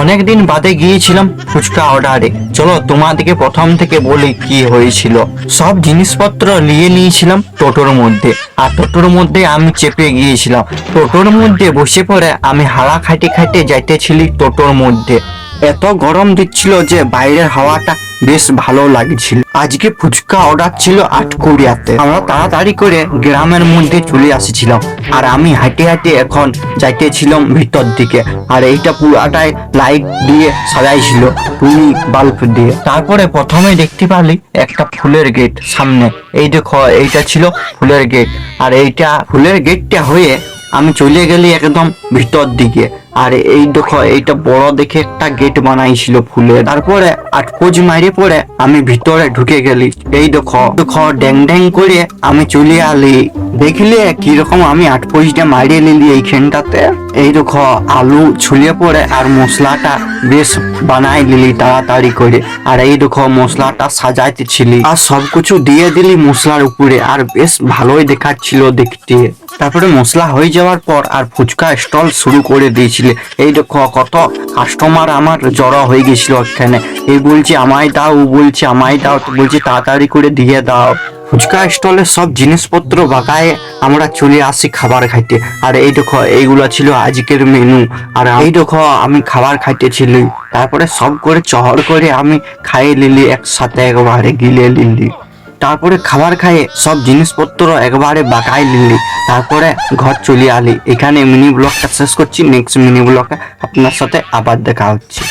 অনেকদিন বাদে গিয়েছিলাম ফুচকা অর্ডারে। চলো তোমাদেরকে প্রথম থেকে বলি কি হয়েছিল। সব জিনিসপত্র নিয়ে নিয়েছিলাম টোটোর মধ্যে, আর টোটোর মধ্যে আমি চেপে গিয়েছিলাম। টোটোর মধ্যে বসে পড়ে আমি হাওয়া খাইতে খাইতে যাইতেছিলি টোটোর মধ্যে। এত গরম দিচ্ছিল যে বাইরের হাওয়াটা বেশ ভালো লাগছিল। আজকে ফুচকা অর্ডার ছিল আটকুড়িয়াতে। আমরা তাড়াতাড়ি করে গ্রামের মধ্যে চলে আসছিলাম, আর আমি হাঁটে হাঁটে এখন যাইতেছিলাম ভিতর দিকে। আর এইটা পুরাটাই লাইট দিয়ে সাজাইছিল, টুনি বাল্ব দিয়ে। তারপরে প্রথমে দেখতে পারলি একটা ফুলের গেট সামনে। এই দেখো, এইটা ছিল ফুলের গেট। আর এইটা ফুলের গেটটা হয়ে আমি চলে গেলি একদম ভিতর দিকে। আর এই দেখো, এইটা বড় দেখে একটা গেট বানাইছিল ফুলে। তারপরে আটপোজ মারে পরে আমি ভিতরে ঢুকে গেলি। এই দেখো দেখো, ড্যাং ড্যাং করে আমি চলে আলি। দেখলে কিরকম আমি আটপোজটা মারিয়ে নিলি এইখানটাতে। এই দেখো, আলু ছুলিয়ে পরে আর মশলাটা বেশ বানাই নিলি তাড়াতাড়ি করে। আর এই দেখো, মশলাটা সাজাইতেছিলি আর সবকিছু দিয়ে দিলি মশলার উপরে, আর বেশ ভালোই দেখাচ্ছিল দেখতে। তারপরে মশলা হয়ে যাওয়ার পর আর ফুচকা স্টল শুরু করে দিয়েছিলে। এই দেখো, কত কাস্টমার আমার জড়ো হয়ে গেছিল এখানে। এই বলছে আমায় দাও, ও বলছে আমায় দাও, তো বলছে তাড়াতাড়ি করে দিয়ে দাও। ফুচকা স্টলের সব জিনিসপত্র বাগায়ে আমরা চলে আসি খাবার খাইতে। আর এই দেখো, এইগুলো ছিল আজকের মেনু। আর এই দেখো, আমি খাবার খাইতেছিলি। তারপরে সব করে চহর করে আমি খাইয়ে নিলি একসাথে, একবারে গিলে নিলি। তারপরে খাবার খাইয়ে সব জিনিসপত্র একবারে বাগাই নিলি। তারপরে ঘর চলে আলি। এখানে মিনি ব্লগটা শেষ করছি। নেক্সট মিনি ব্লগে আপনার সাথে আবার দেখা হচ্ছে।